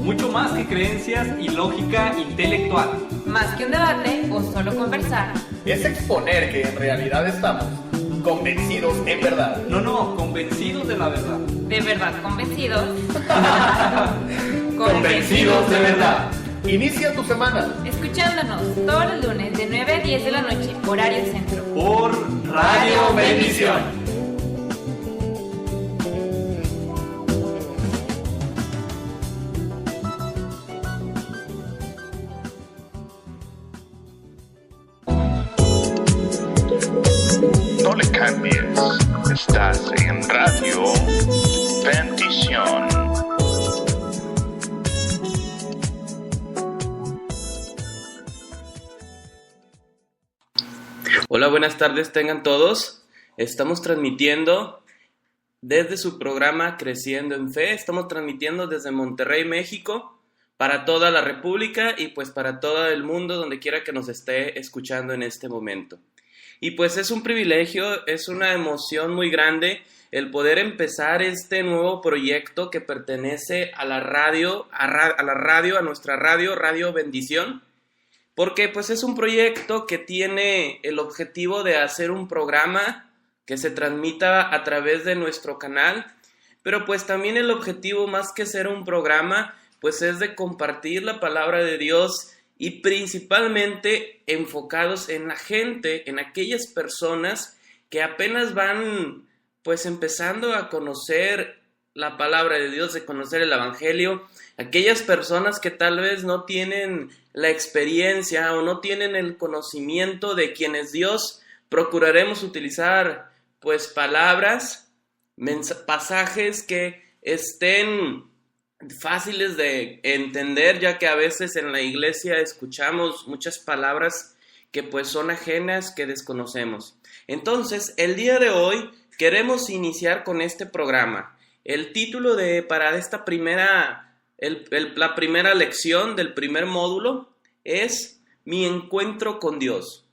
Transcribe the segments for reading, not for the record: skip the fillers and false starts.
Mucho más que creencias y lógica intelectual. Más que un debate o solo conversar. Es exponer que en realidad estamos convencidos en verdad. No, convencidos de la verdad. ¿De verdad convencidos? Convencidos de verdad. Inicia tu semana escuchándonos todos los lunes de 9 a 10 de la noche, horario centro. Por Radio Bendición. No le cambies, estás en Radio Bendición. Hola, buenas tardes tengan todos. Estamos transmitiendo desde su programa Creciendo en Fe. Estamos transmitiendo desde Monterrey, México, para toda la República y pues para todo el mundo, donde quiera que nos esté escuchando en este momento. Y pues es un privilegio, es una emoción muy grande el poder empezar este nuevo proyecto que pertenece a la radio, a nuestra radio, Radio Bendición, porque pues es un proyecto que tiene el objetivo de hacer un programa que se transmita a través de nuestro canal, pero pues también el objetivo, más que ser un programa, pues es de compartir la palabra de Dios y principalmente enfocados en la gente, en aquellas personas que apenas van pues empezando a conocer la palabra de Dios, de conocer el evangelio, aquellas personas que tal vez no tienen la experiencia o no tienen el conocimiento de quienes Dios procuraremos utilizar pues palabras, pasajes que estén fáciles de entender, ya que a veces en la iglesia escuchamos muchas palabras que pues son ajenas, que desconocemos. Entonces, el día de hoy queremos iniciar con este programa. El título para esta la primera lección del primer módulo es Mi encuentro con Dios.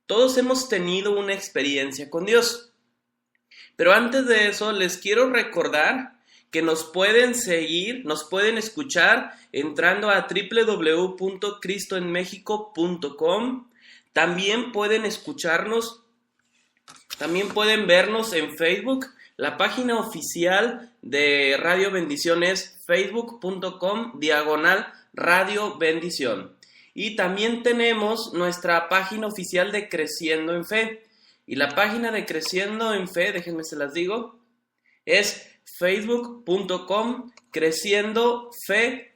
Todos hemos tenido una experiencia con Dios, pero antes de eso les quiero recordar que nos pueden seguir, nos pueden escuchar entrando a www.cristoenmexico.com. También pueden escucharnos, también pueden vernos en Facebook. La página oficial de Radio Bendición es facebook.com/Radio Bendición. Y también tenemos nuestra página oficial de Creciendo en Fe. Y la página de Creciendo en Fe, déjenme se las digo, es facebook.com/Creciendo Fe.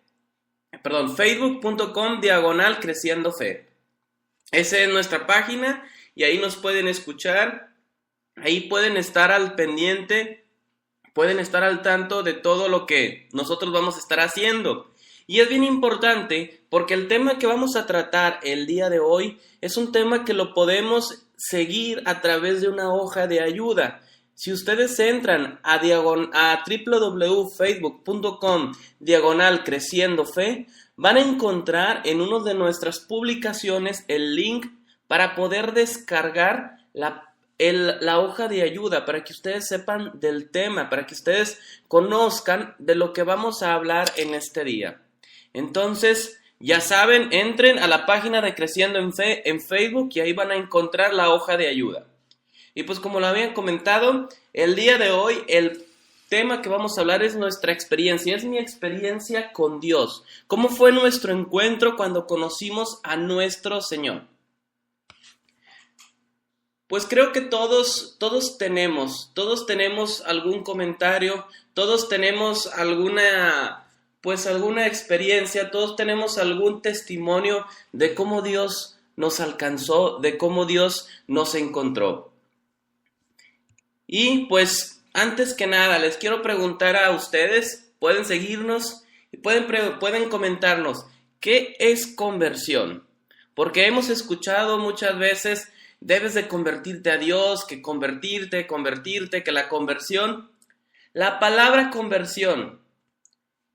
Esa es nuestra página y ahí nos pueden escuchar, ahí pueden estar al pendiente, pueden estar al tanto de todo lo que nosotros vamos a estar haciendo. Y es bien importante porque el tema que vamos a tratar el día de hoy es un tema que lo podemos seguir a través de una hoja de ayuda. Si ustedes entran a www.facebook.com/Creciendo Fe, van a encontrar en una de nuestras publicaciones el link para poder descargar la hoja de ayuda, para que ustedes sepan del tema, para que ustedes conozcan de lo que vamos a hablar en este día. Entonces, ya saben, entren a la página de Creciendo en Fe en Facebook y ahí van a encontrar la hoja de ayuda. Y pues como lo habían comentado, el día de hoy el tema que vamos a hablar es nuestra experiencia, es mi experiencia con Dios. ¿Cómo fue nuestro encuentro cuando conocimos a nuestro Señor? Pues creo que todos tenemos algún comentario, todos tenemos alguna experiencia, todos tenemos algún testimonio de cómo Dios nos alcanzó, de cómo Dios nos encontró. Y pues antes que nada les quiero preguntar a ustedes, pueden seguirnos y pueden comentarnos, ¿qué es conversión? Porque hemos escuchado muchas veces, debes de convertirte a Dios, que convertirte, que la conversión. La palabra conversión,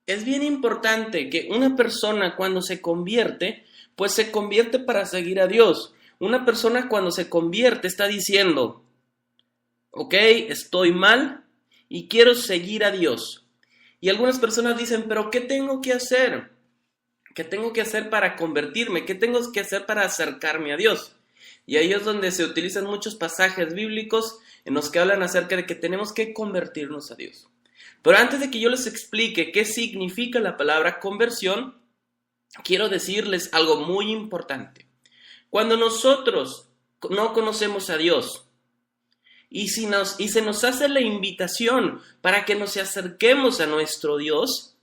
es bien importante que una persona cuando se convierte, pues se convierte para seguir a Dios. Una persona cuando se convierte está diciendo, ok, estoy mal y quiero seguir a Dios. Y algunas personas dicen, pero ¿qué tengo que hacer? ¿Qué tengo que hacer para convertirme? ¿Qué tengo que hacer para acercarme a Dios? Y ahí es donde se utilizan muchos pasajes bíblicos en los que hablan acerca de que tenemos que convertirnos a Dios. Pero antes de que yo les explique qué significa la palabra conversión, quiero decirles algo muy importante. Cuando nosotros no conocemos a Dios y se nos hace la invitación para que nos acerquemos a nuestro Dios,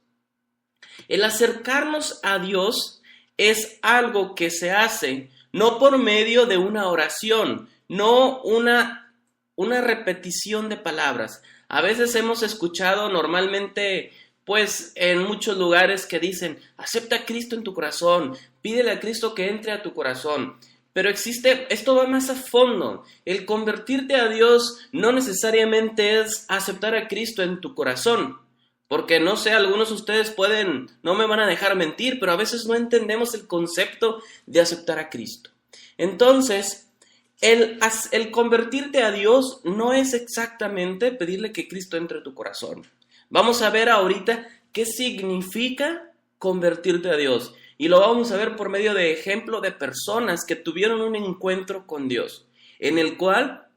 el acercarnos a Dios es algo que se hace no por medio de una oración, no una repetición de palabras. A veces hemos escuchado normalmente, pues en muchos lugares que dicen, acepta a Cristo en tu corazón, pídele a Cristo que entre a tu corazón. Pero esto va más a fondo. El convertirte a Dios no necesariamente es aceptar a Cristo en tu corazón. Porque no sé, algunos de ustedes no me van a dejar mentir, pero a veces no entendemos el concepto de aceptar a Cristo. Entonces, el convertirte a Dios no es exactamente pedirle que Cristo entre a tu corazón. Vamos a ver ahorita qué significa convertirte a Dios. Y lo vamos a ver por medio de ejemplo de personas que tuvieron un encuentro con Dios, en el cual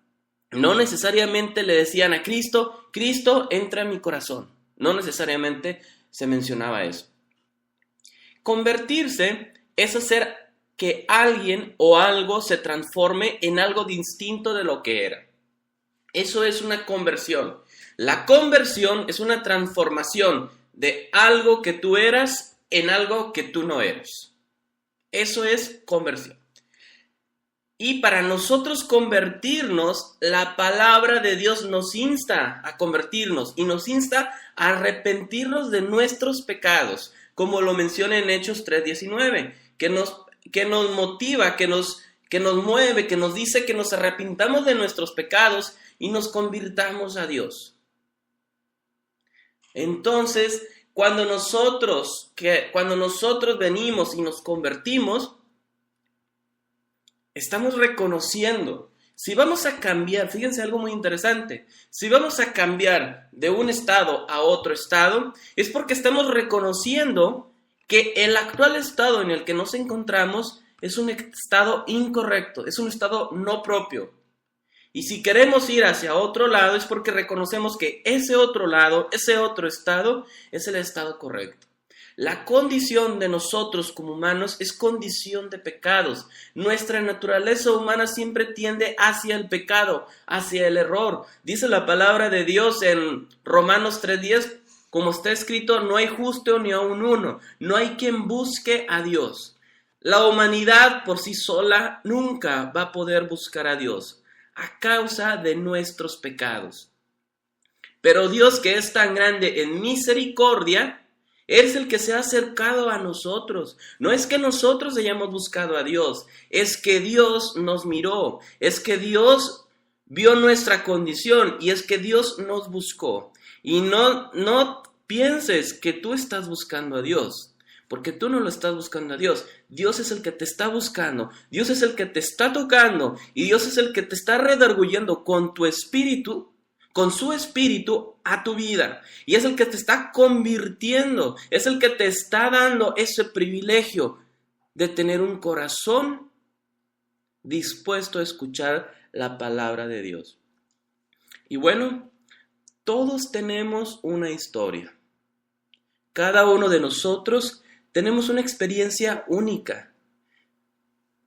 no necesariamente le decían a Cristo, Cristo, entra en mi corazón. No necesariamente se mencionaba eso. Convertirse es hacer que alguien o algo se transforme en algo distinto de lo que era. Eso es una conversión. La conversión es una transformación de algo que tú eras en algo que tú no eres. Eso es conversión. Y para nosotros convertirnos, la palabra de Dios nos insta a convertirnos y nos insta a arrepentirnos de nuestros pecados, como lo menciona en Hechos 3:19, que nos motiva, que nos mueve, que nos dice que nos arrepintamos de nuestros pecados y nos convirtamos a Dios. Entonces, cuando nosotros venimos y nos convertimos, estamos reconociendo, si vamos a cambiar, fíjense algo muy interesante, si vamos a cambiar de un estado a otro estado, es porque estamos reconociendo que el actual estado en el que nos encontramos es un estado incorrecto, es un estado no propio. Y si queremos ir hacia otro lado es porque reconocemos que ese otro lado, ese otro estado, es el estado correcto. La condición de nosotros como humanos es condición de pecados. Nuestra naturaleza humana siempre tiende hacia el pecado, hacia el error. Dice la palabra de Dios en Romanos 3:10, como está escrito, no hay justo ni aun uno, no hay quien busque a Dios. La humanidad por sí sola nunca va a poder buscar a Dios a causa de nuestros pecados. Pero Dios, que es tan grande en misericordia, es el que se ha acercado a nosotros. No es que nosotros hayamos buscado a Dios, es que Dios nos miró, es que Dios vio nuestra condición y es que Dios nos buscó. Y no pienses que tú estás buscando a Dios, porque tú no lo estás buscando a Dios. Dios es el que te está buscando, Dios es el que te está tocando y Dios es el que te está redarguyendo con tu espíritu, con su espíritu a tu vida. Y es el que te está convirtiendo, es el que te está dando ese privilegio de tener un corazón dispuesto a escuchar la palabra de Dios. Y bueno, todos tenemos una historia. Cada uno de nosotros tenemos una experiencia única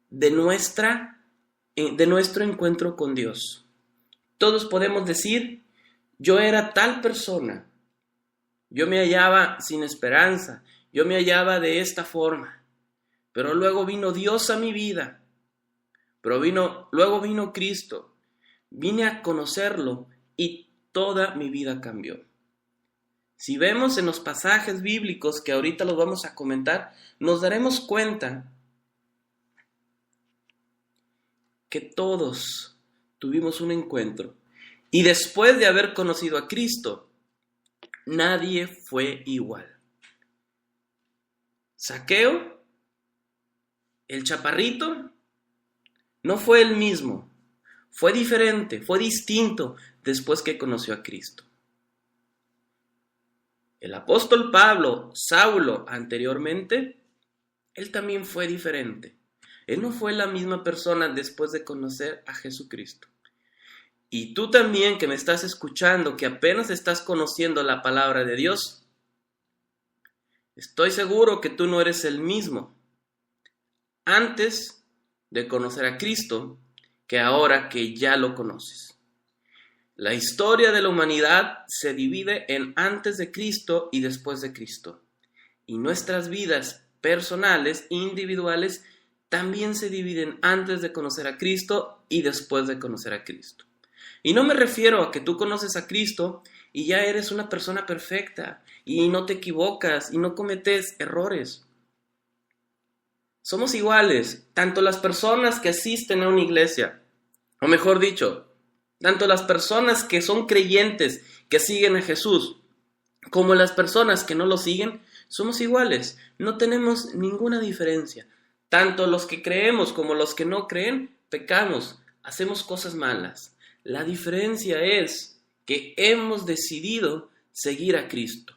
de nuestro encuentro con Dios. Todos podemos decir, yo era tal persona, yo me hallaba sin esperanza, yo me hallaba de esta forma, pero luego vino Dios a mi vida, luego vino Cristo, vine a conocerlo y toda mi vida cambió. Si vemos en los pasajes bíblicos que ahorita los vamos a comentar, nos daremos cuenta que todos tuvimos un encuentro y después de haber conocido a Cristo, nadie fue igual. Zaqueo, el chaparrito, no fue el mismo, fue diferente, fue distinto después que conoció a Cristo. El apóstol Pablo, Saulo, anteriormente, él también fue diferente. Él no fue la misma persona después de conocer a Jesucristo. Y tú también que me estás escuchando, que apenas estás conociendo la palabra de Dios, estoy seguro que tú no eres el mismo antes de conocer a Cristo que ahora que ya lo conoces. La historia de la humanidad se divide en antes de Cristo y después de Cristo. Y nuestras vidas personales, individuales, también se dividen antes de conocer a Cristo y después de conocer a Cristo. Y no me refiero a que tú conoces a Cristo y ya eres una persona perfecta y no te equivocas y no cometes errores. Somos iguales, tanto las personas que asisten a una iglesia, o mejor dicho, tanto las personas que son creyentes, que siguen a Jesús, como las personas que no lo siguen, somos iguales, no tenemos ninguna diferencia. Tanto los que creemos como los que no creen, pecamos, hacemos cosas malas. La diferencia es que hemos decidido seguir a Cristo.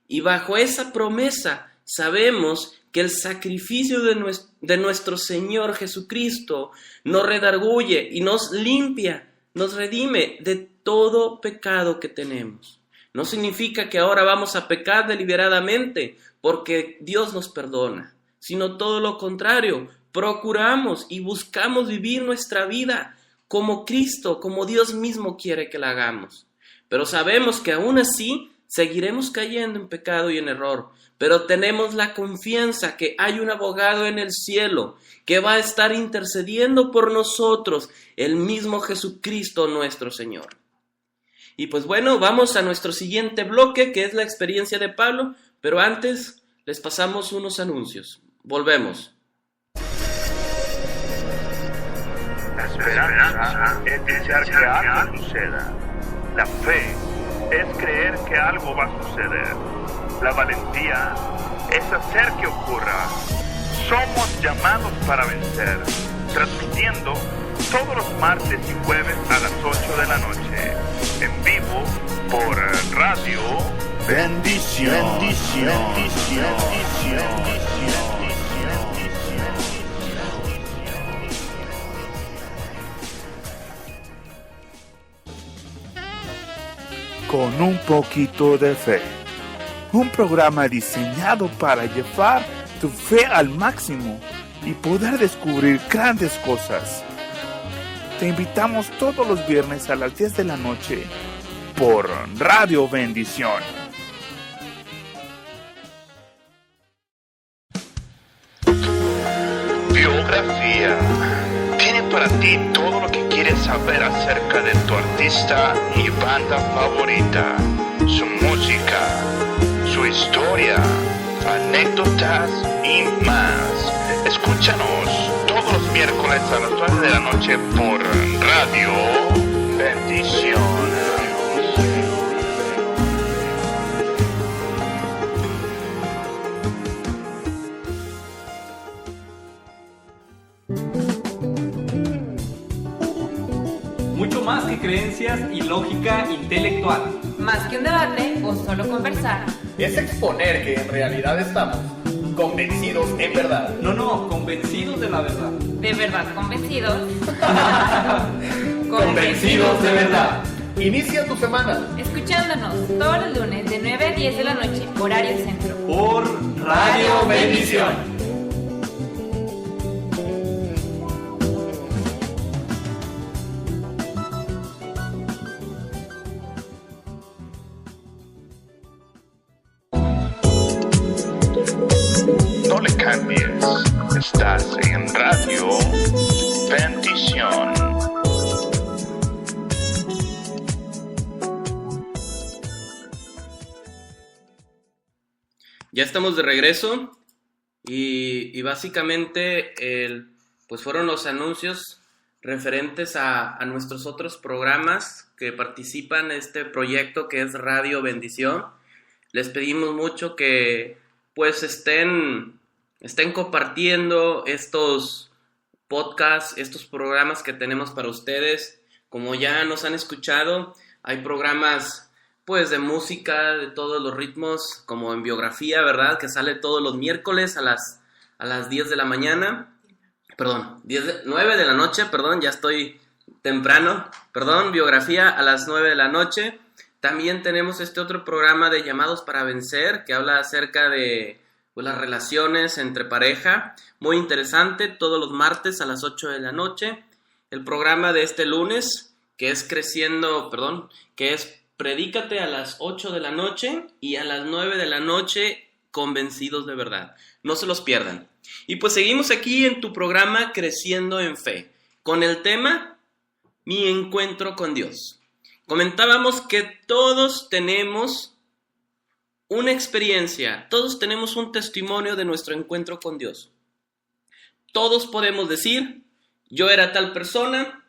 Y bajo esa promesa sabemos que el sacrificio de nuestro Señor Jesucristo nos redarguye y nos limpia, nos redime de todo pecado que tenemos. No significa que ahora vamos a pecar deliberadamente porque Dios nos perdona, sino todo lo contrario. Procuramos y buscamos vivir nuestra vida como Cristo, como Dios mismo quiere que la hagamos. Pero sabemos que aún así seguiremos cayendo en pecado y en error, pero tenemos la confianza que hay un abogado en el cielo que va a estar intercediendo por nosotros, el mismo Jesucristo nuestro Señor. Y pues bueno, vamos a nuestro siguiente bloque, que es la experiencia de Pablo, pero antes les pasamos unos anuncios. Volvemos. La esperanza es desear que algo suceda. La fe es creer que algo va a suceder. La valentía es hacer que ocurra. Somos llamados para vencer, transmitiendo todos los martes y jueves a las 8 de la noche, en vivo por Radio Bendición. Con un poquito de fe. Un programa diseñado para llevar tu fe al máximo y poder descubrir grandes cosas. Te invitamos todos los viernes a las 10 de la noche por Radio Bendición. Biografía. Tiene para ti todo lo que quieres saber acerca de tu artista y banda favorita, su música, su historia, anécdotas y más. Escúchanos todos los miércoles a las 9 de la noche por Radio Bendición. Mucho más que creencias y lógica intelectual. Más que un debate o solo conversar. Es exponer que en realidad estamos convencidos en verdad. No, convencidos de la verdad. ¿De verdad convencidos? Convencidos de verdad. Inicia tu semana Escuchándonos todos los lunes de 9 a 10 de la noche, horario centro. Por Radio Bendición. No le cambies, estás en Radio Bendición. Ya estamos de regreso y básicamente pues fueron los anuncios referentes a nuestros otros programas que participan en este proyecto que es Radio Bendición. Les pedimos mucho que pues estén compartiendo estos podcasts, estos programas que tenemos para ustedes. Como ya nos han escuchado, hay programas pues de música, de todos los ritmos, como en Biografía, ¿verdad? Que sale todos los miércoles a las 10 de la mañana. Perdón, 9 de la noche, perdón, ya estoy temprano. Perdón, Biografía a las 9 de la noche. También tenemos este otro programa de Llamados para Vencer, que habla acerca de pues, las relaciones entre pareja. Muy interesante, todos los martes a las 8 de la noche. El programa de este lunes, que es Predícate a las 8 de la noche y a las 9 de la noche, Convencidos de Verdad. No se los pierdan. Y pues seguimos aquí en tu programa Creciendo en Fe, con el tema Mi Encuentro con Dios. Comentábamos que todos tenemos una experiencia, todos tenemos un testimonio de nuestro encuentro con Dios. Todos podemos decir, yo era tal persona,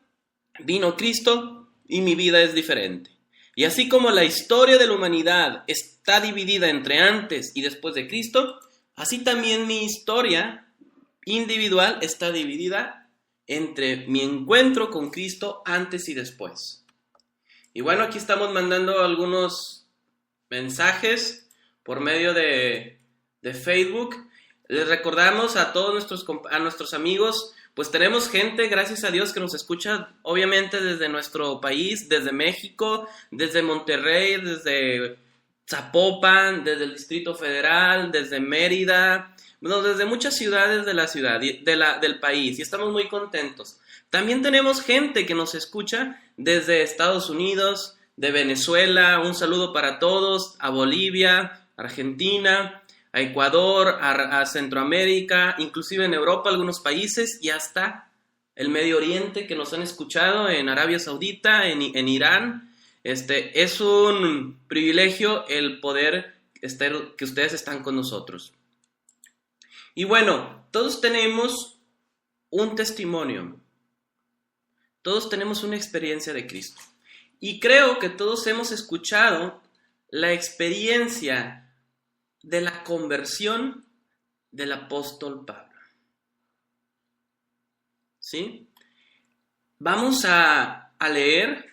vino Cristo y mi vida es diferente. Y así como la historia de la humanidad está dividida entre antes y después de Cristo, así también mi historia individual está dividida entre mi encuentro con Cristo antes y después. Y bueno, aquí estamos mandando algunos mensajes por medio de Facebook. Les recordamos a todos nuestros amigos, pues tenemos gente, gracias a Dios, que nos escucha obviamente desde nuestro país, desde México, desde Monterrey, desde Zapopan, desde el Distrito Federal, desde Mérida, bueno, desde muchas ciudades de la ciudad, del país, y estamos muy contentos. También tenemos gente que nos escucha desde Estados Unidos, de Venezuela, un saludo para todos, a Bolivia, Argentina, a Ecuador, a Centroamérica, inclusive en Europa, algunos países, y hasta el Medio Oriente, que nos han escuchado en Arabia Saudita, en Irán. Es un privilegio el poder que ustedes están con nosotros. Y bueno, todos tenemos un testimonio, todos tenemos una experiencia de Cristo. Y creo que todos hemos escuchado la experiencia de la conversión del apóstol Pablo. ¿Sí? Vamos a leer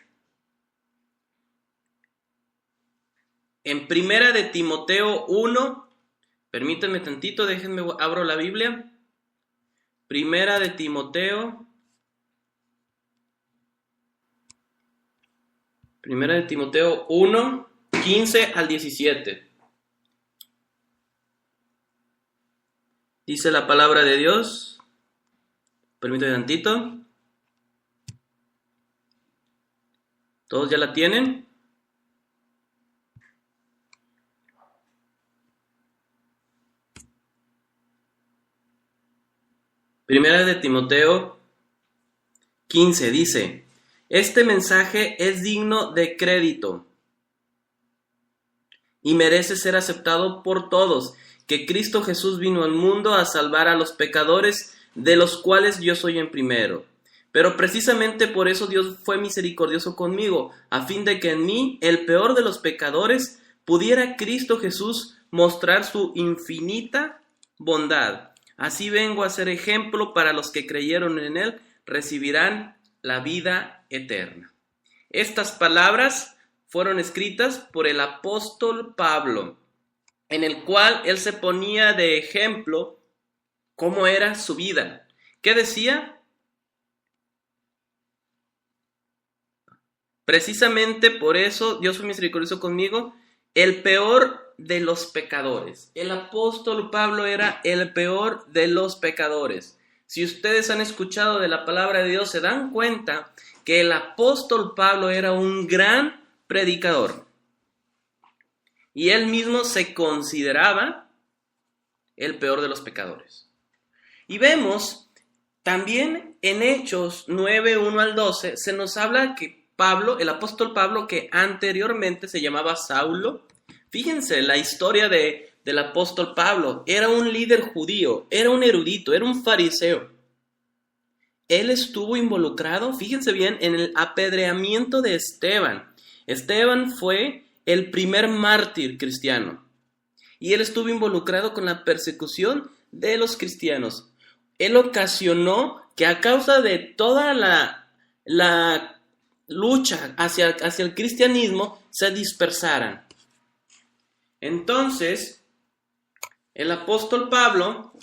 en Primera de Timoteo 1. Permítanme tantito, déjenme, abro la Biblia. Primera de Timoteo 1, 15 al 17. Dice la palabra de Dios. Permítanme tantito. ¿Todos ya la tienen? Primera de Timoteo 15 dice: este mensaje es digno de crédito y merece ser aceptado por todos, que Cristo Jesús vino al mundo a salvar a los pecadores, de los cuales yo soy el primero. Pero precisamente por eso Dios fue misericordioso conmigo, a fin de que en mí, el peor de los pecadores, pudiera Cristo Jesús mostrar su infinita bondad. Así vengo a ser ejemplo para los que creyeron en Él, recibirán la vida eterna. Estas palabras fueron escritas por el apóstol Pablo, en el cual él se ponía de ejemplo cómo era su vida. ¿Qué decía? Precisamente por eso Dios fue misericordioso conmigo, el peor de los pecadores. El apóstol Pablo era el peor de los pecadores. Si ustedes han escuchado de la palabra de Dios, se dan cuenta que el apóstol Pablo era un gran predicador. Y él mismo se consideraba el peor de los pecadores. Y vemos también en Hechos 9, 1 al 12, se nos habla que Pablo, el apóstol Pablo, que anteriormente se llamaba Saulo, fíjense la historia del apóstol Pablo, era un líder judío, era un erudito, era un fariseo. Él estuvo involucrado, fíjense bien, en el apedreamiento de Esteban. Esteban fue el primer mártir cristiano. Y él estuvo involucrado con la persecución de los cristianos. Él ocasionó que a causa de toda la lucha hacia el cristianismo se dispersaran. Entonces, el apóstol Pablo,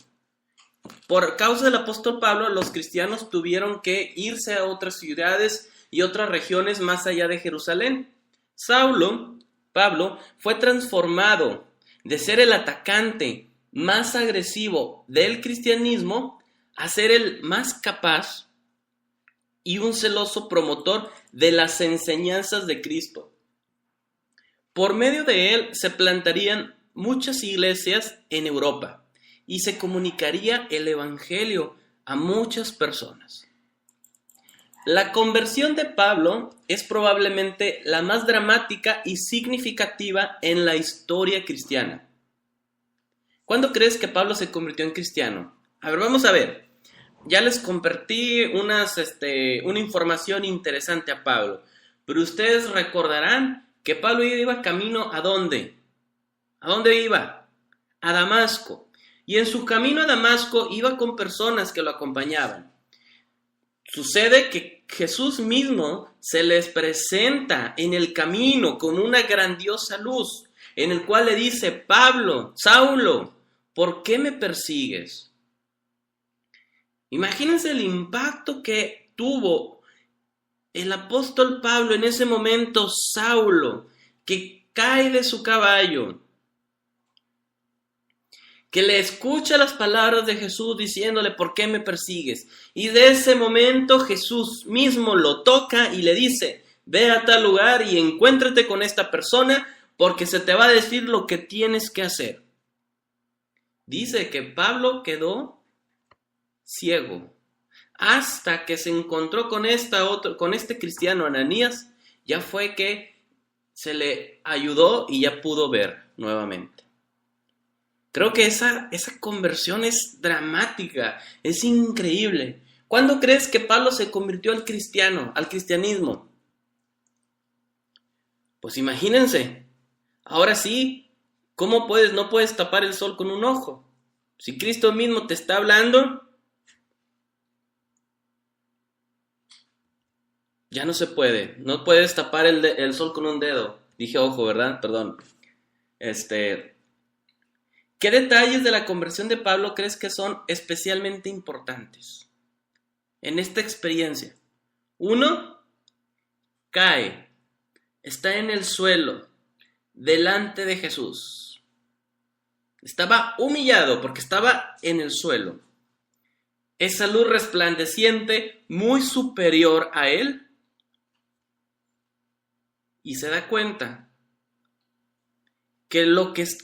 por causa del apóstol Pablo, los cristianos tuvieron que irse a otras ciudades y otras regiones más allá de Jerusalén. Pablo, fue transformado de ser el atacante más agresivo del cristianismo a ser el más capaz y un celoso promotor de las enseñanzas de Cristo. Por medio de él se plantarían muchas iglesias en Europa y se comunicaría el evangelio a muchas personas. La conversión de Pablo es probablemente la más dramática y significativa en la historia cristiana. ¿Cuándo crees que Pablo se convirtió en cristiano? A ver, vamos a ver. Ya les compartí una información interesante a Pablo, pero ustedes recordarán que Pablo iba camino ¿a dónde? ¿A dónde iba? A Damasco. Y en su camino a Damasco iba con personas que lo acompañaban. Sucede que Jesús mismo se les presenta en el camino con una grandiosa luz, en el cual le dice: Pablo, Saulo, ¿por qué me persigues? Imagínense el impacto que tuvo el apóstol Pablo en ese momento. Saulo, que cae de su caballo, que le escucha las palabras de Jesús diciéndole: ¿por qué me persigues? Y de ese momento Jesús mismo lo toca y le dice: ve a tal lugar y encuéntrate con esta persona, porque se te va a decir lo que tienes que hacer. Dice que Pablo quedó ciego hasta que se encontró con este cristiano Ananías. Ya fue que se le ayudó y ya pudo ver nuevamente. Creo que esa conversión es dramática, es increíble. ¿Cuándo crees que Pablo se convirtió al cristianismo? Pues imagínense, ahora sí, ¿cómo no puedes tapar el sol con un ojo? Si Cristo mismo te está hablando, ya no se puede. No puedes tapar el sol con un dedo. Dije ojo, ¿verdad? Perdón. ¿Qué detalles de la conversión de Pablo crees que son especialmente importantes en esta experiencia? 1, cae, está en el suelo, delante de Jesús. Estaba humillado porque estaba en el suelo. Esa luz resplandeciente, muy superior a él, y se da cuenta que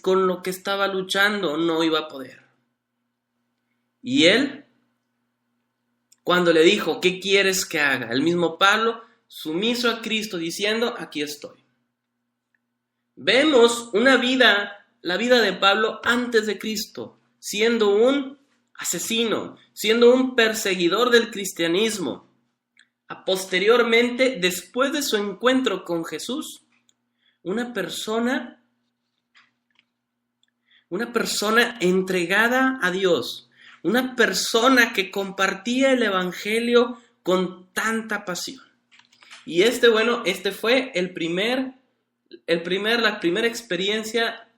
con lo que estaba luchando no iba a poder. Y él, cuando le dijo: ¿qué quieres que haga? El mismo Pablo, sumiso a Cristo, diciendo: aquí estoy. Vemos la vida de Pablo antes de Cristo, siendo un asesino, siendo un perseguidor del cristianismo. Posteriormente, después de su encuentro con Jesús, una persona entregada a Dios, una persona que compartía el evangelio con tanta pasión. Y fue la primera experiencia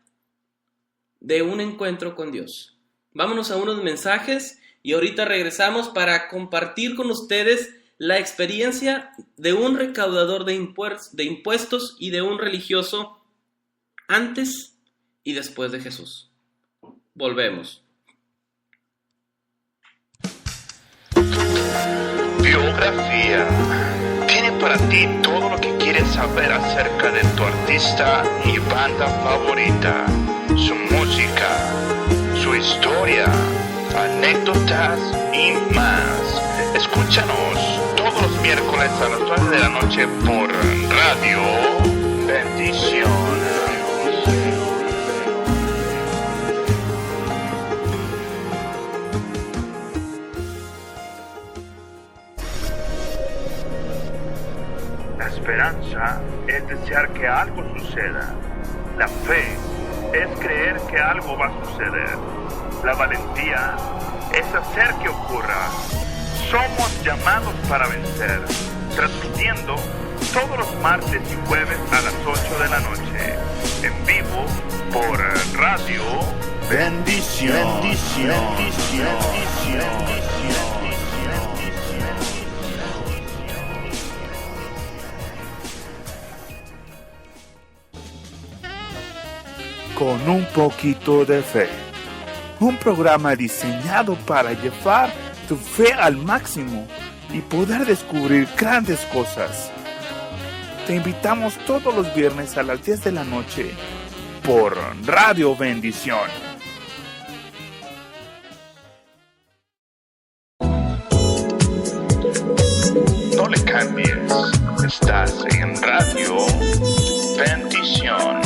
de un encuentro con Dios. Vámonos a unos mensajes y ahorita regresamos para compartir con ustedes la experiencia de un recaudador de impuestos y de un religioso antes y después de Jesús. Volvemos. Biografía. Tiene para ti todo lo que quieres saber acerca de tu artista y banda favorita, su música, su historia, anécdotas y más. Escúchanos todos los miércoles a las 9 de la noche por Radio Bendición. La esperanza es desear que algo suceda. La fe es creer que algo va a suceder. La valentía es hacer que ocurra. Somos llamados para vencer, transmitiendo todos los martes y jueves a las 8 de la noche, en vivo por Radio Bendición. Con un poquito de fe. Un programa diseñado para llevar tu fe al máximo y poder descubrir grandes cosas. Te invitamos todos los viernes a las 10 de la noche por Radio Bendición. No le cambies, estás en Radio Bendición.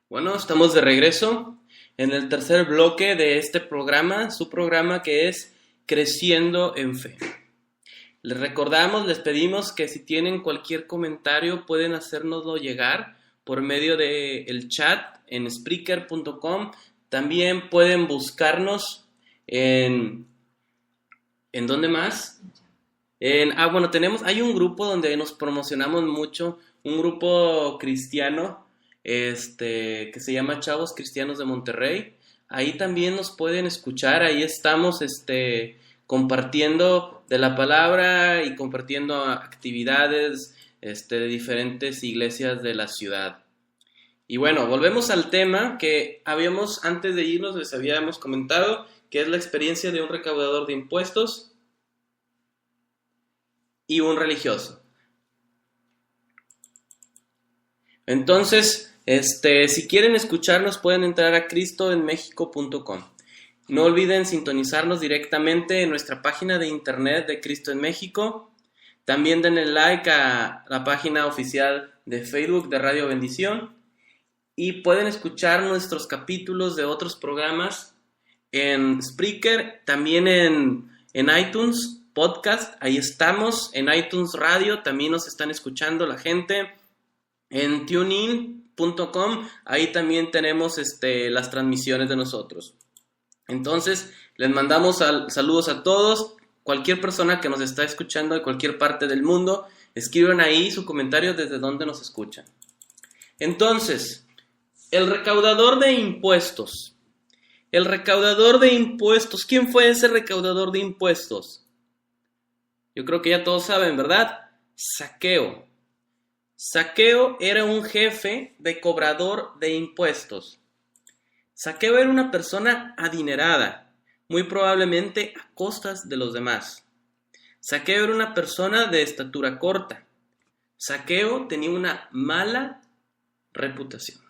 Bueno, estamos de regreso en el tercer bloque de este programa, su programa que es Creciendo en Fe. Les recordamos, les pedimos que si tienen cualquier comentario pueden hacérnoslo llegar por medio del chat en Spreaker.com. También pueden buscarnos en ¿dónde más? Hay un grupo donde nos promocionamos mucho, un grupo cristiano que se llama Chavos Cristianos de Monterrey. Ahí también nos pueden escuchar, ahí estamos compartiendo de la palabra y compartiendo actividades de diferentes iglesias de la ciudad. Y bueno, volvemos al tema que antes de irnos, les habíamos comentado, que es la experiencia de un recaudador de impuestos y un religioso. Entonces, si quieren escucharnos pueden entrar a cristoenmexico.com. No olviden sintonizarnos directamente en nuestra página de internet de Cristo en México. También denle like a la página oficial de Facebook de Radio Bendición. Y pueden escuchar nuestros capítulos de otros programas en Spreaker, también en iTunes Podcast. Ahí estamos, en iTunes Radio también nos están escuchando la gente. En tunein.com, ahí también tenemos las transmisiones de nosotros. Entonces, les mandamos saludos a todos. Cualquier persona que nos está escuchando de cualquier parte del mundo, escriban ahí su comentario desde donde nos escuchan. Entonces, el recaudador de impuestos. El recaudador de impuestos. ¿Quién fue ese recaudador de impuestos? Yo creo que ya todos saben, ¿verdad? Zaqueo. Zaqueo era un jefe de cobrador de impuestos. Zaqueo era una persona adinerada, muy probablemente a costas de los demás. Zaqueo era una persona de estatura corta. Zaqueo tenía una mala reputación.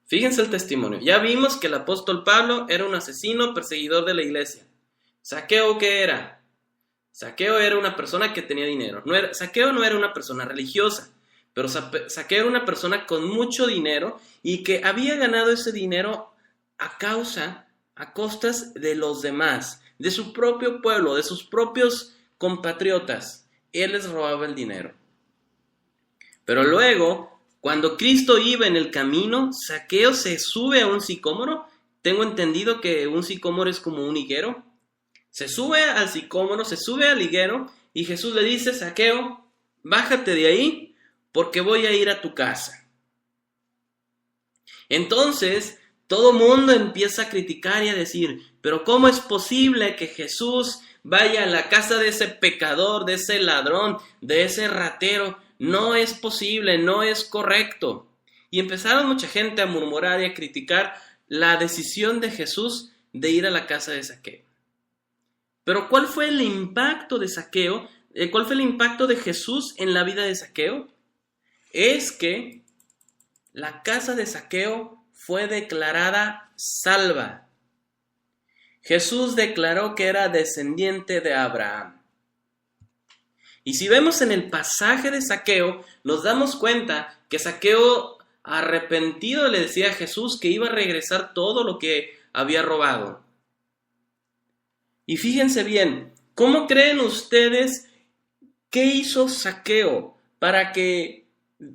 Fíjense el testimonio. Ya vimos que el apóstol Pablo era un asesino, perseguidor de la iglesia. ¿Zaqueo qué era? Zaqueo era una persona que tenía dinero. Zaqueo no era una persona religiosa. Pero Zaqueo era una persona con mucho dinero y que había ganado ese dinero a costas de los demás, de su propio pueblo, de sus propios compatriotas. Él les robaba el dinero. Pero luego, cuando Cristo iba en el camino, Zaqueo se sube a un sicómoro. Tengo entendido que un sicómoro es como un higuero. Se sube al sicómoro, se sube al higuero y Jesús le dice: Zaqueo, bájate de ahí, porque voy a ir a tu casa. Entonces, todo mundo empieza a criticar y a decir: pero ¿cómo es posible que Jesús vaya a la casa de ese pecador, de ese ladrón, de ese ratero? No es posible, no es correcto. Y empezaron mucha gente a murmurar y a criticar la decisión de Jesús de ir a la casa de Zaqueo. Pero ¿cuál fue el impacto de Zaqueo? ¿Cuál fue el impacto de Jesús en la vida de Zaqueo? Es que la casa de Zaqueo fue declarada salva. Jesús declaró que era descendiente de Abraham. Y si vemos en el pasaje de Zaqueo, nos damos cuenta que Zaqueo, arrepentido, le decía a Jesús que iba a regresar todo lo que había robado. Y fíjense bien, ¿cómo creen ustedes qué hizo Zaqueo para que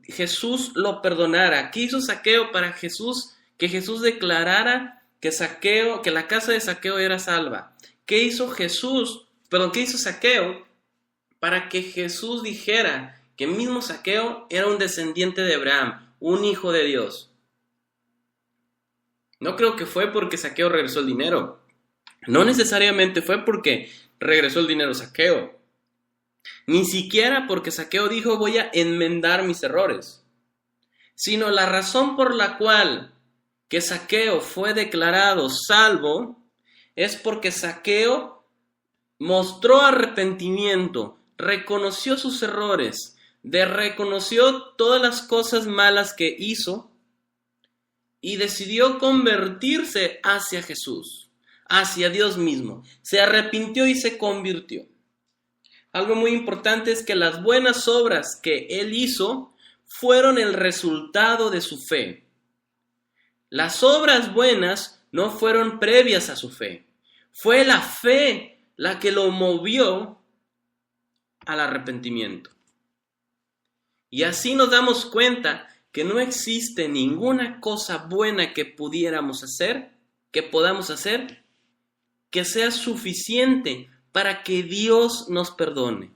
Jesús lo perdonara? ¿Qué hizo Zaqueo para que Jesús declarara que la casa de Zaqueo era salva. ¿Qué hizo Zaqueo para que Jesús dijera que mismo Zaqueo era un descendiente de Abraham, un hijo de Dios? No creo que fue porque Zaqueo regresó el dinero. No necesariamente fue porque regresó el dinero Zaqueo. Ni siquiera porque Zaqueo dijo voy a enmendar mis errores. Sino la razón por la cual que Zaqueo fue declarado salvo es porque Zaqueo mostró arrepentimiento, reconoció sus errores, reconoció todas las cosas malas que hizo y decidió convertirse hacia Jesús, hacia Dios mismo. Se arrepintió y se convirtió. Algo muy importante es que las buenas obras que él hizo fueron el resultado de su fe. Las obras buenas no fueron previas a su fe. Fue la fe la que lo movió al arrepentimiento. Y así nos damos cuenta que no existe ninguna cosa buena que podamos hacer, que sea suficiente para que Dios nos perdone.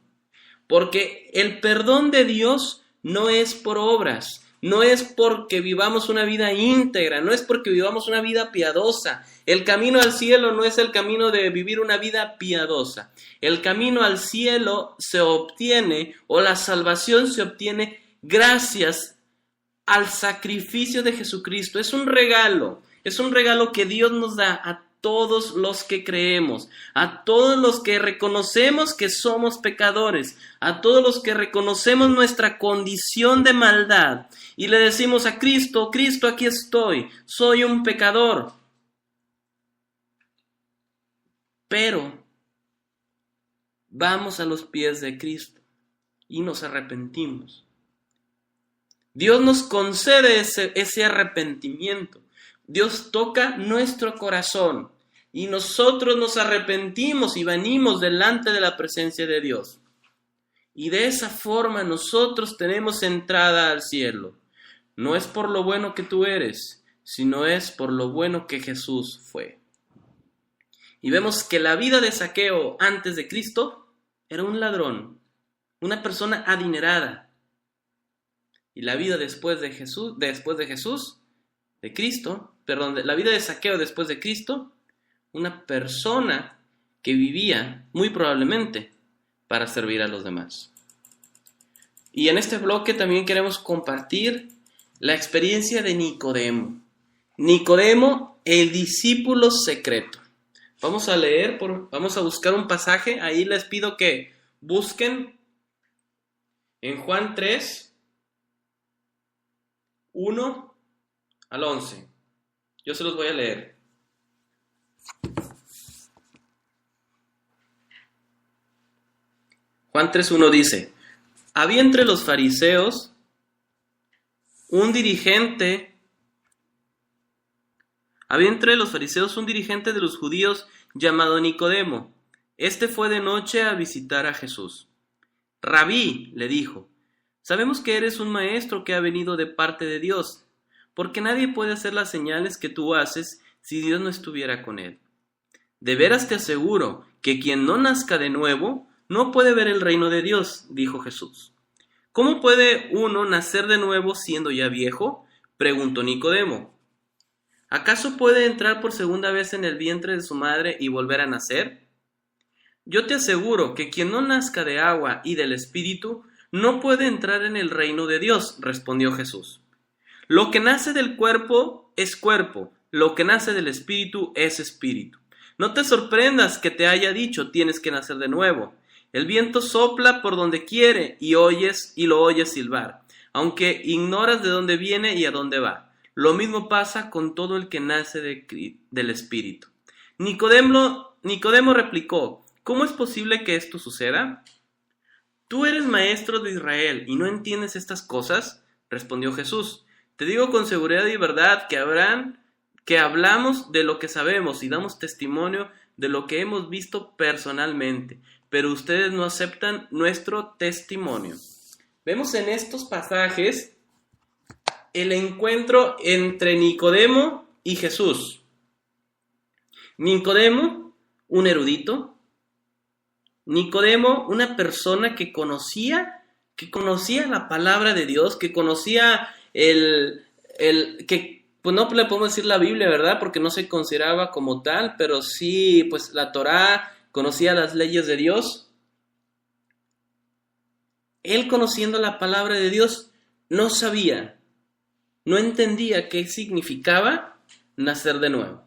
Porque el perdón de Dios no es por obras, no es porque vivamos una vida íntegra, no es porque vivamos una vida piadosa. El camino al cielo no es el camino de vivir una vida piadosa. El camino al cielo se obtiene, o la salvación se obtiene gracias al sacrificio de Jesucristo. Es un regalo que Dios nos da a todos los que creemos, a todos los que reconocemos que somos pecadores, a todos los que reconocemos nuestra condición de maldad y le decimos a Cristo, Cristo, aquí estoy, soy un pecador. Pero vamos a los pies de Cristo y nos arrepentimos. Dios nos concede ese arrepentimiento. Dios toca nuestro corazón y nosotros nos arrepentimos y venimos delante de la presencia de Dios. Y de esa forma nosotros tenemos entrada al cielo. No es por lo bueno que tú eres, sino es por lo bueno que Jesús fue. Y vemos que la vida de Zaqueo antes de Cristo era un ladrón, una persona adinerada. Y la vida la vida de Zaqueo después de Cristo, una persona que vivía muy probablemente para servir a los demás. Y en este bloque también queremos compartir la experiencia de Nicodemo. Nicodemo, el discípulo secreto. Vamos a buscar un pasaje. Ahí les pido que busquen en Juan 3, 1 al 11. Yo se los voy a leer. Juan 3:1 dice: había entre los fariseos un dirigente de los judíos llamado Nicodemo. Este fue de noche a visitar a Jesús. Rabí, le dijo, sabemos que eres un maestro que ha venido de parte de Dios, porque nadie puede hacer las señales que tú haces si Dios no estuviera con él. De veras te aseguro que quien no nazca de nuevo no puede ver el reino de Dios, dijo Jesús. ¿Cómo puede uno nacer de nuevo siendo ya viejo?, preguntó Nicodemo. ¿Acaso puede entrar por segunda vez en el vientre de su madre y volver a nacer? Yo te aseguro que quien no nazca de agua y del Espíritu no puede entrar en el reino de Dios, respondió Jesús. Lo que nace del cuerpo es cuerpo, lo que nace del Espíritu es espíritu. No te sorprendas que te haya dicho tienes que nacer de nuevo. El viento sopla por donde quiere y lo oyes silbar, aunque ignoras de dónde viene y a dónde va. Lo mismo pasa con todo el que nace del Espíritu. Nicodemo replicó, ¿cómo es posible que esto suceda? ¿Tú eres maestro de Israel y no entiendes estas cosas? Respondió Jesús. Te digo con seguridad y verdad que hablamos de lo que sabemos y damos testimonio de lo que hemos visto personalmente, pero ustedes no aceptan nuestro testimonio. Vemos en estos pasajes el encuentro entre Nicodemo y Jesús. Nicodemo, un erudito. Nicodemo, una persona que conocía la palabra de Dios, que conocía que pues no le podemos decir la Biblia, ¿verdad? Porque no se consideraba como tal, pero sí, pues la Torá, conocía las leyes de Dios. Él, conociendo la palabra de Dios, no sabía, no entendía qué significaba nacer de nuevo.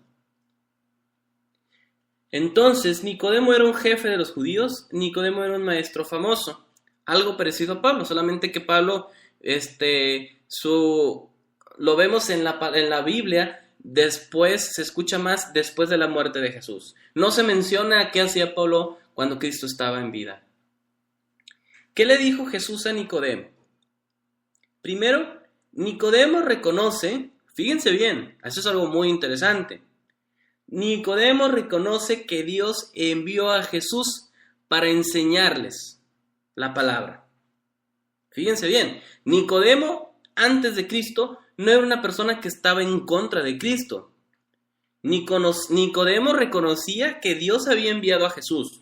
Entonces, Nicodemo era un jefe de los judíos, Nicodemo era un maestro famoso, algo parecido a Pablo, solamente que Pablo, lo vemos en la Biblia, después, se escucha más después de la muerte de Jesús. No se menciona qué hacía Pablo cuando Cristo estaba en vida. ¿Qué le dijo Jesús a Nicodemo? Primero, Nicodemo reconoce, fíjense bien, eso es algo muy interesante. Nicodemo reconoce que Dios envió a Jesús para enseñarles la palabra. Fíjense bien, Nicodemo, antes de Cristo, no era una persona que estaba en contra de Cristo. Nicodemo reconocía que Dios había enviado a Jesús.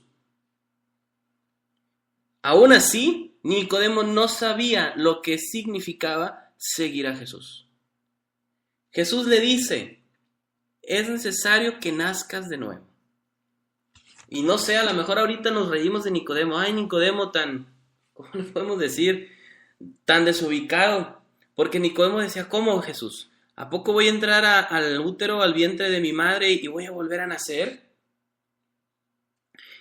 Aún así, Nicodemo no sabía lo que significaba seguir a Jesús. Jesús le dice: es necesario que nazcas de nuevo. Y no sé, a lo mejor ahorita nos reímos de Nicodemo. Ay, Nicodemo ¿cómo le podemos decir? Tan desubicado. Porque Nicodemo decía: ¿cómo, Jesús? ¿A poco voy a entrar al útero, al vientre de mi madre y voy a volver a nacer?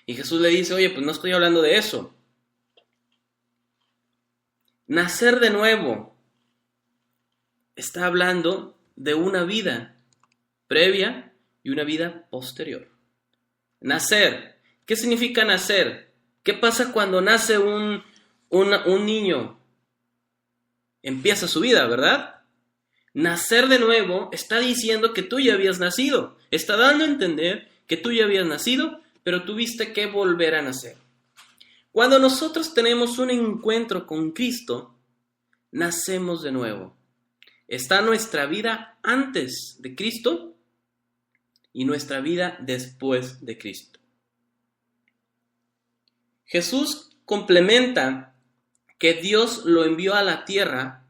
Y Jesús le dice: oye, pues no estoy hablando de eso. Nacer de nuevo está hablando de una vida previa y una vida posterior. Nacer. ¿Qué significa nacer? ¿Qué pasa cuando nace un niño? Empieza su vida, ¿verdad? Nacer de nuevo está diciendo que tú ya habías nacido. Está dando a entender que tú ya habías nacido, pero tuviste que volver a nacer. Cuando nosotros tenemos un encuentro con Cristo, nacemos de nuevo. Está nuestra vida antes de Cristo y nuestra vida después de Cristo. Jesús complementa que Dios lo envió a la tierra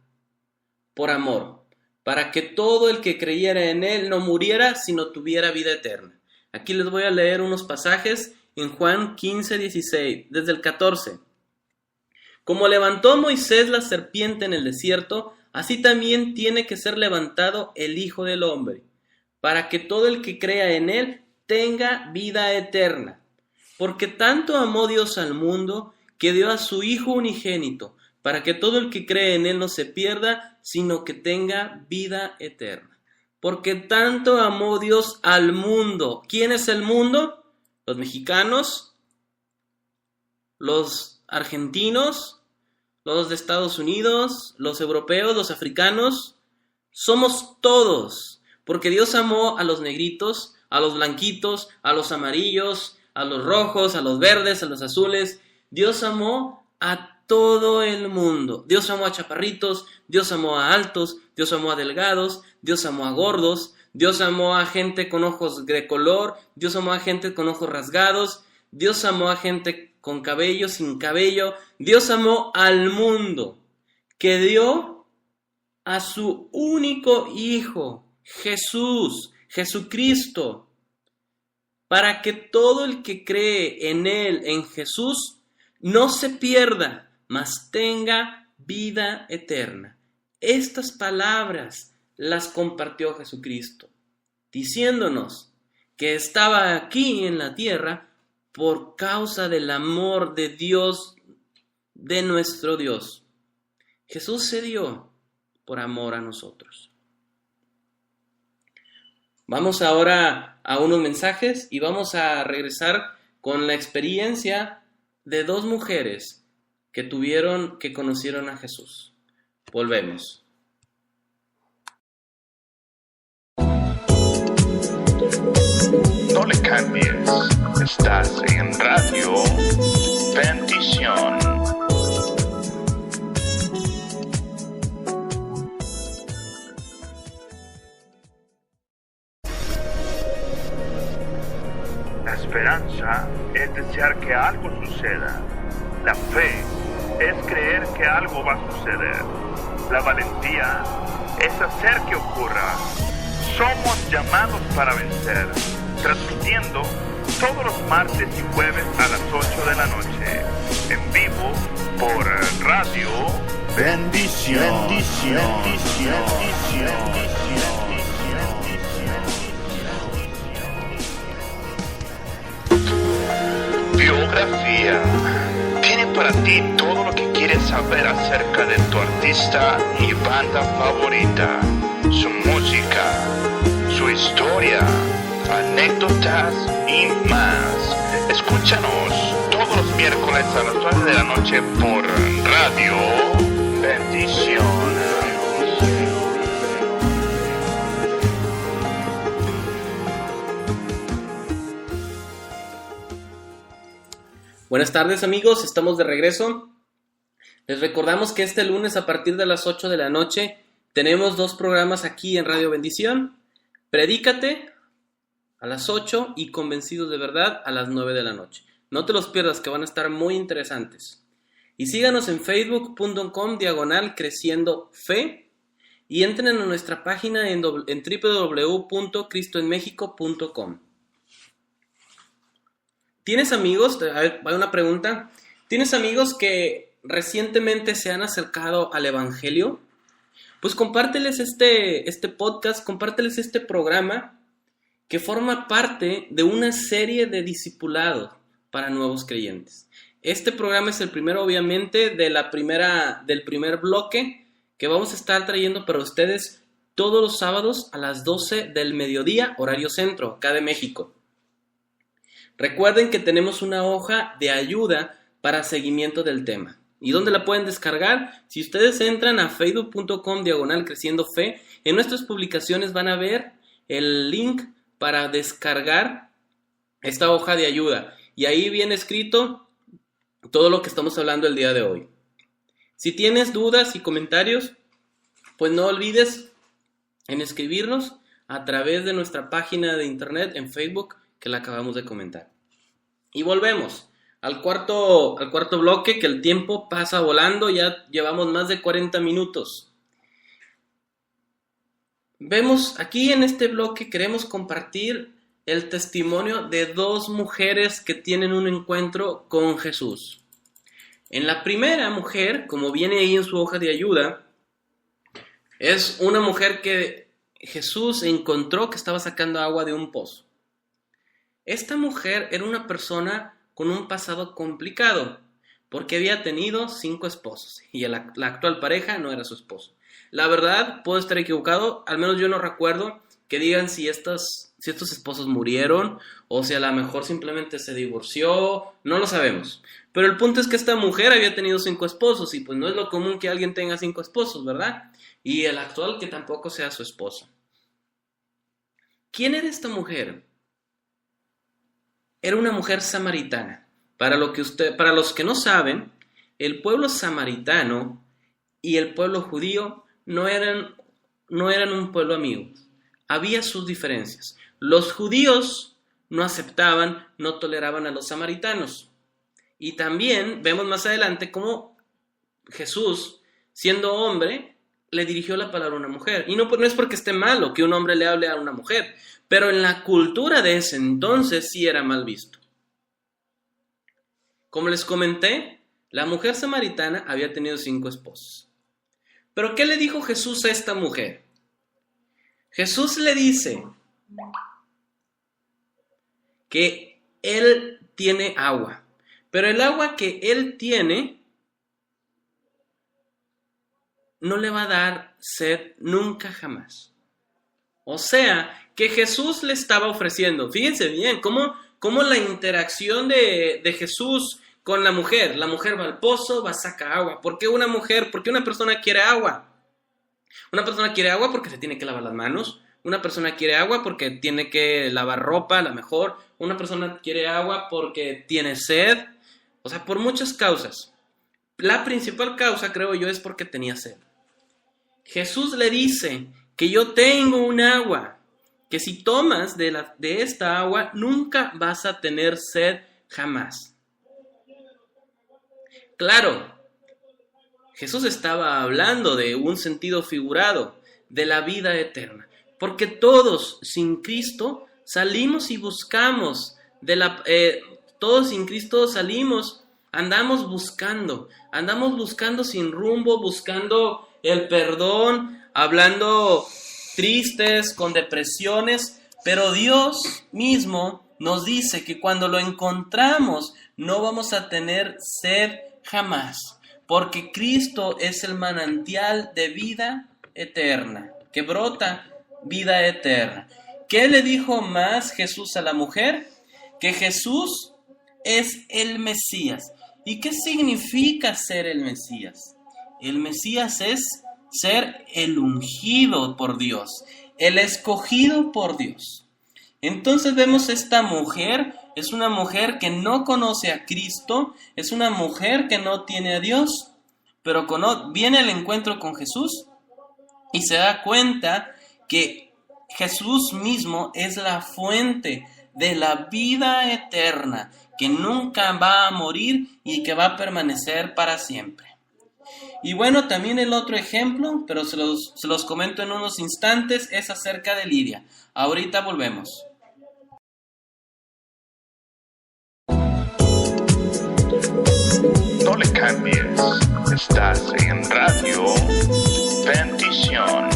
por amor, para que todo el que creyera en Él no muriera, sino tuviera vida eterna. Aquí les voy a leer unos pasajes en Juan 15:16, desde el 14. Como levantó Moisés la serpiente en el desierto, así también tiene que ser levantado el Hijo del Hombre, para que todo el que crea en Él tenga vida eterna. Porque tanto amó Dios al mundo, que dio a su Hijo unigénito, para que todo el que cree en Él no se pierda, sino que tenga vida eterna. Porque tanto amó Dios al mundo. ¿Quién es el mundo? Los mexicanos, los argentinos, los de Estados Unidos, los europeos, los africanos. Somos todos. Porque Dios amó a los negritos, a los blanquitos, a los amarillos, a los rojos, a los verdes, a los azules. Dios amó a todo el mundo. Dios amó a chaparritos, Dios amó a altos, Dios amó a delgados, Dios amó a gordos, Dios amó a gente con ojos de color, Dios amó a gente con ojos rasgados, Dios amó a gente con cabello, sin cabello. Dios amó al mundo, que dio a su único Hijo, Jesús, Jesucristo, para que todo el que cree en Él, en Jesús, no se pierda, mas tenga vida eterna. Estas palabras las compartió Jesucristo, diciéndonos que estaba aquí en la tierra por causa del amor de Dios, de nuestro Dios. Jesús se dio por amor a nosotros. Vamos ahora a unos mensajes y vamos a regresar con la experiencia de dos mujeres que conocieron a Jesús. Volvemos. No le cambies, estás en Radio Bendición. esperanza es desear que algo suceda. La fe es creer que algo va a suceder. La valentía es hacer que ocurra. Somos llamados para vencer, transmitiendo todos los martes y jueves a las 8 de la noche, en vivo por Radio Bendición. Biografía. Tiene para ti todo lo que quieres saber acerca de tu artista y banda favorita, su música, su historia, anécdotas y más. Escúchanos todos los miércoles a las 9 de la noche por Radio Bendición. Buenas tardes amigos, estamos de regreso. Les recordamos que este lunes a partir de las 8 de la noche tenemos 2 programas aquí en Radio Bendición. Predícate a las 8 y Convencidos de Verdad a las 9 de la noche. No te los pierdas, que van a estar muy interesantes. Y síganos en facebook.com/creciendofe y entren a nuestra página en www.cristoenmexico.com. ¿Tienes amigos? Hay una pregunta. ¿Tienes amigos que recientemente se han acercado al Evangelio? Pues compárteles este podcast, compárteles este programa que forma parte de una serie de discipulados para nuevos creyentes. Este programa es el primero, obviamente, del primer bloque que vamos a estar trayendo para ustedes todos los sábados a las 12 del mediodía, horario centro, acá de México. Recuerden que tenemos una hoja de ayuda para seguimiento del tema. ¿Y dónde la pueden descargar? Si ustedes entran a facebook.com/creciendofe, en nuestras publicaciones van a ver el link para descargar esta hoja de ayuda. Y ahí viene escrito todo lo que estamos hablando el día de hoy. Si tienes dudas y comentarios, pues no olvides en escribirnos a través de nuestra página de internet en Facebook, que la acabamos de comentar. Y volvemos al cuarto bloque, que el tiempo pasa volando, ya llevamos más de 40 minutos. Vemos aquí en este bloque, queremos compartir el testimonio de 2 mujeres que tienen un encuentro con Jesús. En la primera mujer, como viene ahí en su hoja de ayuda, es una mujer que Jesús encontró que estaba sacando agua de un pozo. Esta mujer era una persona con un pasado complicado, porque había tenido 5 esposos y la actual pareja no era su esposo. La verdad, puedo estar equivocado, al menos yo no recuerdo que digan si estos esposos murieron o si a lo mejor simplemente se divorció, no lo sabemos. Pero el punto es que esta mujer había tenido 5 esposos y pues no es lo común que alguien tenga 5 esposos, ¿verdad? Y el actual que tampoco sea su esposo. ¿Quién era esta mujer? Era una mujer samaritana. Para los que no saben, el pueblo samaritano y el pueblo judío no eran un pueblo amigo. Había sus diferencias. Los judíos no aceptaban, no toleraban a los samaritanos. Y también vemos más adelante cómo Jesús, siendo hombre, le dirigió la palabra a una mujer. Y no es porque esté malo que un hombre le hable a una mujer, pero en la cultura de ese entonces sí era mal visto. Como les comenté, la mujer samaritana había tenido 5 esposos. ¿Pero qué le dijo Jesús a esta mujer? Jesús le dice que él tiene agua, pero el agua que él tiene no le va a dar sed nunca jamás. O sea, que Jesús le estaba ofreciendo. Fíjense bien, cómo la interacción de Jesús con la mujer va al pozo, va a sacar agua. ¿Por qué una persona quiere agua? Una persona quiere agua porque se tiene que lavar las manos. Una persona quiere agua porque tiene que lavar ropa, a lo mejor. Una persona quiere agua porque tiene sed. O sea, por muchas causas. La principal causa, creo yo, es porque tenía sed. Jesús le dice que yo tengo un agua que si tomas de esta agua nunca vas a tener sed jamás. Claro, Jesús estaba hablando de un sentido figurado de la vida eterna, porque todos sin Cristo salimos y buscamos todos sin Cristo andamos buscando sin rumbo, buscando el perdón, hablando tristes, con depresiones, pero Dios mismo nos dice que cuando lo encontramos no vamos a tener sed jamás, porque Cristo es el manantial de vida eterna, que brota vida eterna. ¿Qué le dijo más Jesús a la mujer? Que Jesús es el Mesías. ¿Y qué significa ser el Mesías? El Mesías es ser el ungido por Dios, el escogido por Dios. Entonces vemos esta mujer, es una mujer que no conoce a Cristo, es una mujer que no tiene a Dios, pero viene al encuentro con Jesús y se da cuenta que Jesús mismo es la fuente de la vida eterna, que nunca va a morir y que va a permanecer para siempre. Y bueno, también el otro ejemplo, pero se los comento en unos instantes, es acerca de Lidia. Ahorita volvemos. No le cambies, estás en Radio Bendición.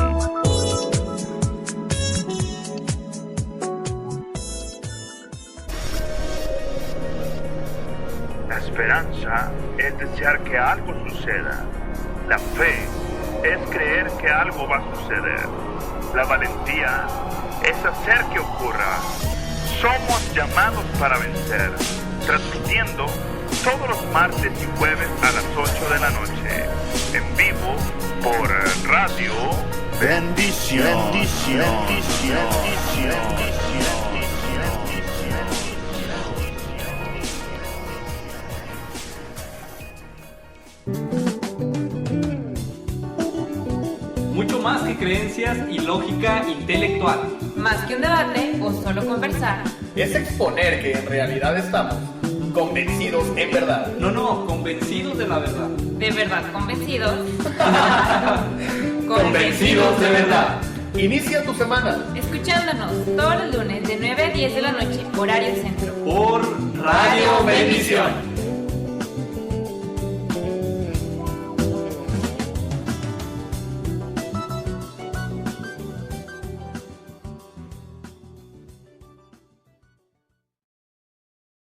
La esperanza es desear que algo suceda. La fe es creer que algo va a suceder. La valentía es hacer que ocurra. Somos llamados para vencer, transmitiendo todos los martes y jueves a las 8 de la noche, en vivo por Radio Bendición. Mucho más que creencias y lógica intelectual. Más que un debate o solo conversar. Es exponer que en realidad estamos convencidos en verdad. No, convencidos de la verdad. ¿De verdad convencidos? Convencidos de verdad. Inicia tu semana Escuchándonos todos los lunes de 9 a 10 de la noche, horario centro. Por Radio Bendición.